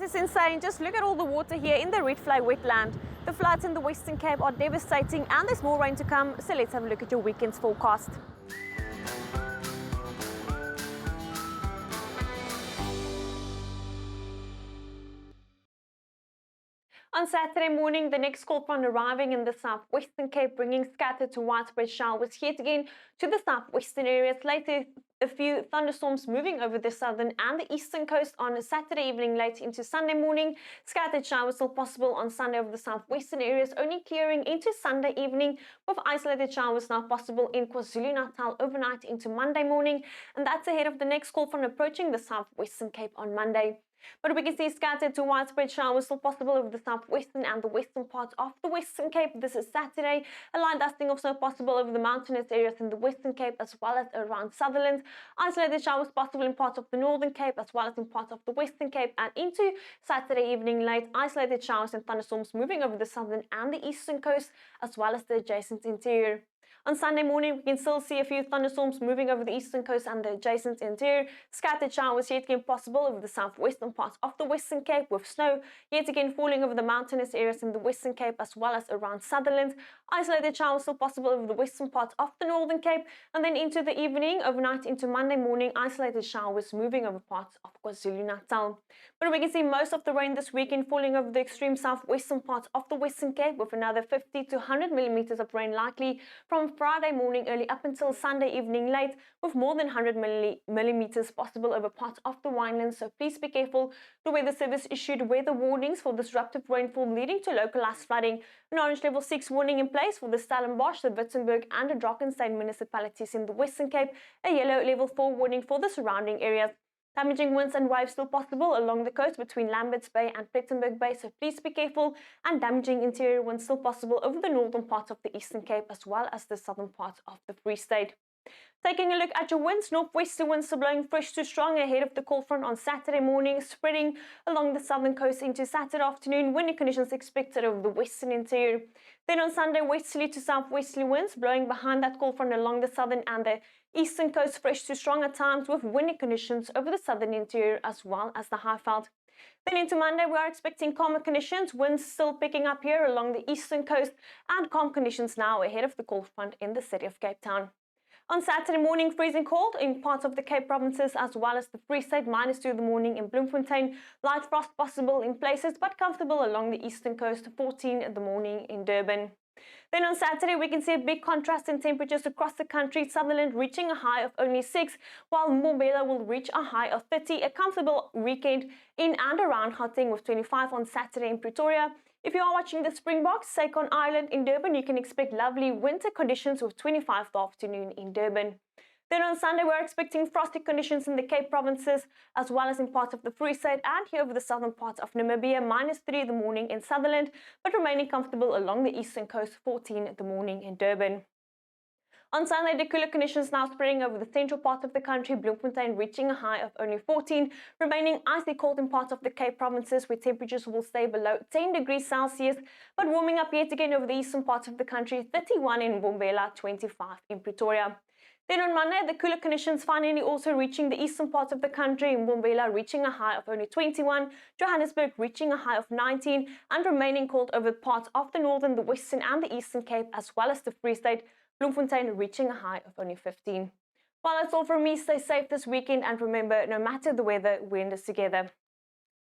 is insane. Just look at all the water here in the Redfly wetland. The floods in the Western Cape are devastating and there's more rain to come, so let's have a look at your weekend's forecast. On Saturday morning, the next cold front arriving in the southwestern Cape, bringing scattered to widespread showers yet again to the southwestern areas. Later, a few thunderstorms moving over the southern and the eastern coast on Saturday evening, late into Sunday morning. Scattered showers still possible on Sunday over the southwestern areas, only clearing into Sunday evening, with isolated showers now possible in KwaZulu-Natal overnight into Monday morning. And that's ahead of the next cold front approaching the southwestern Cape on Monday. But we can see scattered to widespread showers still possible over the southwestern and the western parts of the Western Cape. This is Saturday. A light dusting of snow possible over the mountainous areas in the Western Cape as well as around Sutherland. Isolated showers possible in parts of the Northern Cape as well as in parts of the Western Cape. And into Saturday evening late, isolated showers and thunderstorms moving over the southern and the eastern coast as well as the adjacent interior. On Sunday morning, we can still see a few thunderstorms moving over the eastern coast and the adjacent interior. Scattered showers yet again possible over the southwestern parts of the Western Cape, with snow yet again falling over the mountainous areas in the Western Cape as well as around Sutherland. Isolated showers still possible over the western parts of the Northern Cape, and then into the evening, overnight into Monday morning, isolated showers moving over parts of KwaZulu-Natal. But we can see most of the rain this weekend falling over the extreme southwestern parts of the Western Cape, with another 50 to 100 millimeters of rain likely from Friday morning early up until Sunday evening late, with more than 100 millimeters possible over parts of the Winelands. So please be careful. The Weather Service issued weather warnings for disruptive rainfall leading to localized flooding. An orange level 6 warning in place for the Stellenbosch, the Witzenberg and the Drakenstein municipalities in the Western Cape. A yellow level 4 warning for the surrounding areas. Damaging winds and waves still possible along the coast between Lambert Bay and Cederberg Bay, so please be careful. And damaging interior winds still possible over the northern parts of the Eastern Cape as well as the southern parts of the Free State. Taking a look at your winds, northwesterly winds are blowing fresh to strong ahead of the cold front on Saturday morning, spreading along the southern coast into Saturday afternoon. Windy conditions expected over the western interior. Then on Sunday, westerly to southwesterly winds blowing behind that cold front along the southern and the eastern coast, fresh to strong at times, with windy conditions over the southern interior as well as the Highveld. Then into Monday, we are expecting calmer conditions, winds still picking up here along the eastern coast, and calm conditions now ahead of the cold front in the city of Cape Town. On Saturday morning, freezing cold in parts of the Cape provinces as well as the Free State, -2 in the morning in Bloemfontein. Light frost possible in places but comfortable along the eastern coast, 14 in the morning in Durban. Then on Saturday, we can see a big contrast in temperatures across the country. Sutherland reaching a high of only 6, while Mpumalanga will reach a high of 30. A comfortable weekend in and around Gauteng with 25 on Saturday in Pretoria. If you are watching the Springboks take on Ireland in Durban, you can expect lovely winter conditions with 25 the afternoon in Durban. Then on Sunday, we're expecting frosty conditions in the Cape provinces as well as in parts of the Free State and here over the southern parts of Namibia, -3 in the morning in Sutherland, but remaining comfortable along the eastern coast, 14 in the morning in Durban. On Sunday, the cooler conditions now spreading over the central part of the country, Bloemfontein reaching a high of only 14, remaining icy cold in parts of the Cape provinces where temperatures will stay below 10 degrees Celsius, but warming up yet again over the eastern parts of the country, 31 in Mpumalanga, 25 in Pretoria. Then on Monday, the cooler conditions finally also reaching the eastern parts of the country, in Mpumalanga reaching a high of only 21, Johannesburg reaching a high of 19, and remaining cold over parts of the northern, the western and the eastern Cape as well as the Free State, Bloemfontein reaching a high of only 15. Well, that's all from me. Stay safe this weekend and remember, no matter the weather, we're in this together.